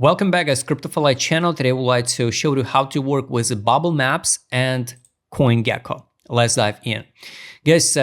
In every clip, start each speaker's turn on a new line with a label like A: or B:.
A: Welcome back guys, CryptoFi channel. Today we'd like to show you how to work with Bubblemaps and CoinGecko. Let's dive in. Guys,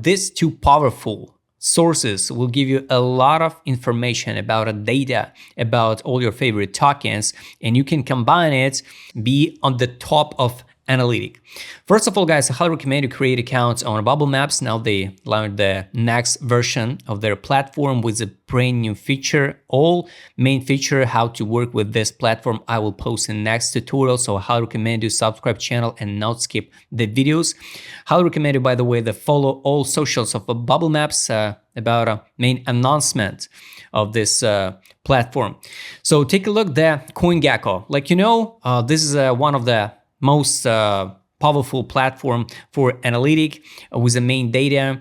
A: these two powerful sources will give you a lot of information about data, about all your favorite tokens, and you can combine it, be on the top of analytic. First of all, guys, I highly recommend you create accounts on Bubblemaps. Now they launched the next version of their platform with a brand new feature. All main feature, how to work with this platform, I will post in next tutorial. So I highly recommend you subscribe channel and not skip the videos. Highly recommend you, by the way, to follow all socials of Bubblemaps about a main announcement of this platform. So take a look at CoinGecko. This is one of the most powerful platform for analytic with the main data,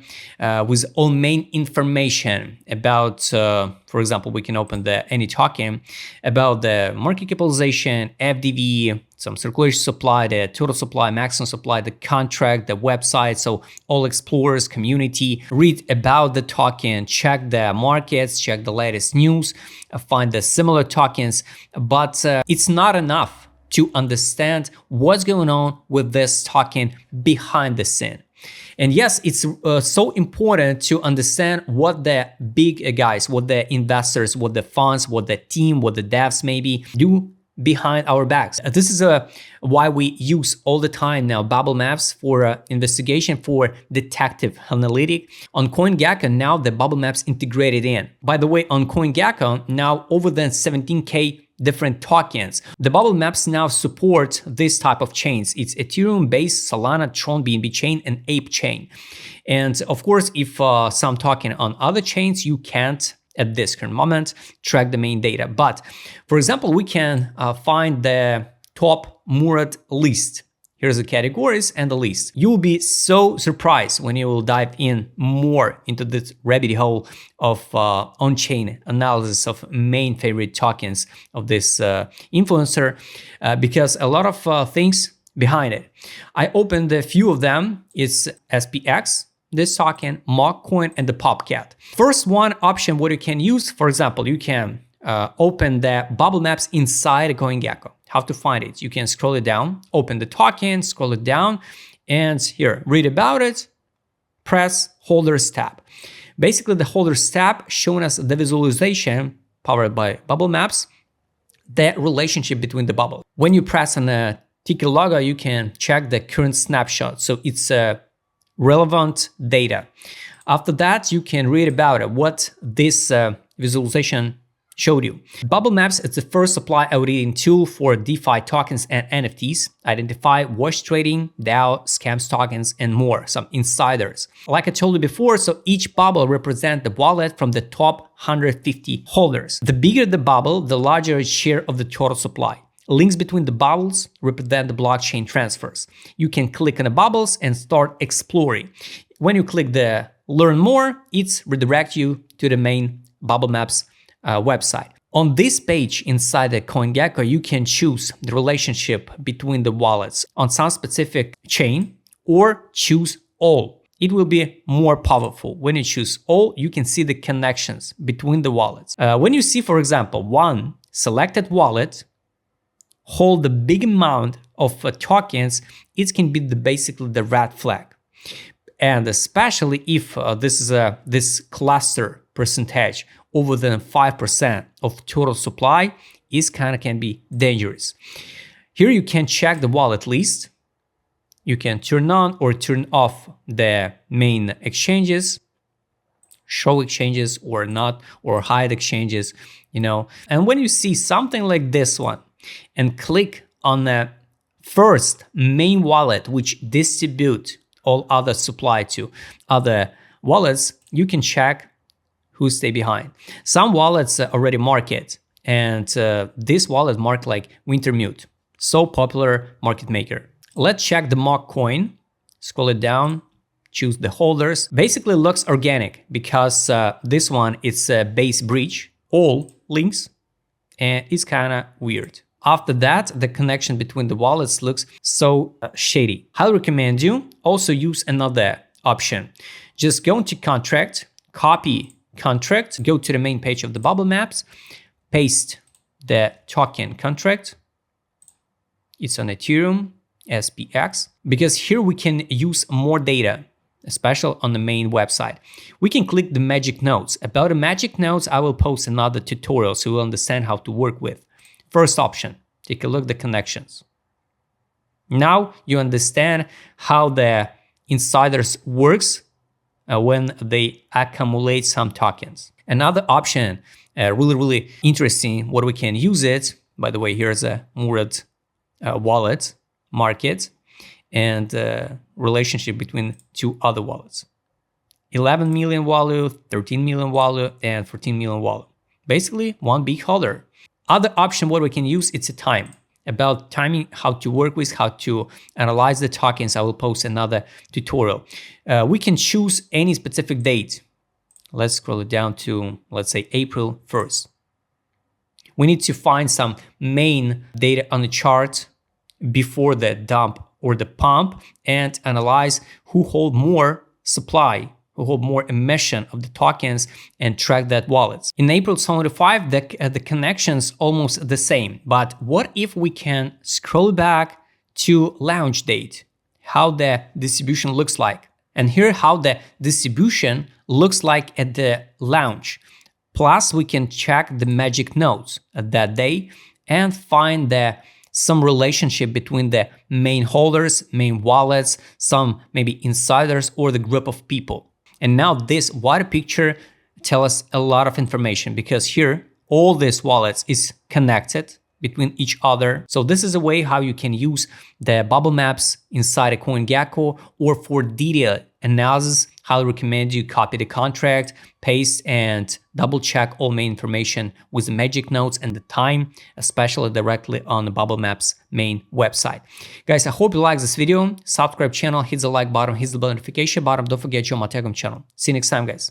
A: with all main information about, for example, we can open any token about the market capitalization, FDV, some circulation supply, the total supply, maximum supply, the contract, the website. So all explorers, community, read about the token, check the markets, check the latest news, find the similar tokens, but it's not enough to understand what's going on with this token behind the scene. And yes, it's so important to understand what the big guys, what the investors, what the funds, what the team, what the devs maybe do behind our backs. This is why we use all the time now Bubblemaps for investigation, for detective analytic. On CoinGecko, now the Bubblemaps integrated in. By the way, on CoinGecko, now over than 17K different tokens. The Bubblemaps now support this type of chains. It's Ethereum-based, Solana, Tron, BNB chain, and Ape chain. And of course, if some token on other chains, you can't at this current moment track the main data. But for example, we can find the top Murad list. Here's the categories and the list. You will be so surprised when you will dive in more into this rabbit hole of on-chain analysis of main favorite tokens of this influencer, because a lot of things behind it. I opened a few of them. It's SPX, this token, Mockcoin, and the Popcat. First one option, what you can use, for example, you can open the Bubblemaps inside CoinGecko. How to find it? You can scroll it down, open the token, scroll it down, and here, read about it, press Holders tab. Basically, the Holders tab showing us the visualization powered by Bubblemaps, the relationship between the bubble. When you press on the ticker logo, you can check the current snapshot. So it's relevant data. After that, you can read about it, what this visualization showed you. Bubblemaps is the first supply auditing tool for DeFi tokens and NFTs, identify wash trading, DAO, scams tokens, and more, some insiders. Like I told you before, so each bubble represents the wallet from the top 150 holders. The bigger the bubble, the larger its share of the total supply. Links between the bubbles represent the blockchain transfers. You can click on the bubbles and start exploring. When you click the learn more, it's redirect you to the main Bubblemaps website. On this page inside the CoinGecko, you can choose the relationship between the wallets on some specific chain or choose all. It will be more powerful. When you choose all, you can see the connections between the wallets. When you see, for example, one selected wallet hold a big amount of tokens, it can be basically the red flag. And especially if this is this cluster percentage over than 5% of total supply, is can be dangerous. Here you can check the wallet list. You can turn on or turn off the main exchanges, show exchanges or not, or hide exchanges, And when you see something like this one and click on the first main wallet, which distribute all other supply to other wallets, you can check who stay behind. Some wallets already mark it, and this wallet marked like Wintermute, so popular market maker. Let's check the Mockcoin, scroll it down, choose the holders. Basically looks organic because this one is a base breach, all links, and it's weird. After that, the connection between the wallets looks so shady. Highly recommend you also use another option. Just go into contract, copy contract, go to the main page of the Bubblemaps, paste the token contract. It's on Ethereum, SPX, because here we can use more data, especially on the main website. We can click the magic nodes. About the magic nodes, I will post another tutorial so you will understand how to work with. First option, take a look at the connections. Now you understand how the insiders works when they accumulate some tokens. Another option, really interesting, what we can use it. By the way, here's a Murad wallet market and relationship between two other wallets. 11 million value, 13 million value, and 14 million value. Basically, one big holder. Other option what we can use, it's a time. About timing, how to work with, how to analyze the tokens. I will post another tutorial. We can choose any specific date. Let's scroll it down to, let's say, April 1st. We need to find some main data on the chart before the dump or the pump and analyze who hold more supply, who hold more emission of the tokens and track that wallets. In April 25, the connections almost the same. But what if we can scroll back to launch date, how the distribution looks like? And here how the distribution looks like at the launch. Plus we can check the magic nodes at that day and find some relationship between the main holders, main wallets, some maybe insiders or the group of people. And now this white picture tells us a lot of information because here all these wallets is connected between each other. So this is a way how you can use the bubble maps inside a CoinGecko, or for detailed analysis, highly recommend you copy the contract, paste and double check all main information with the magic nodes and the time, especially directly on the bubble maps main website. Guys, I hope you like this video. Subscribe channel, hit the like button, hit the bell notification button. Don't forget your Telegram channel. See you next time, guys.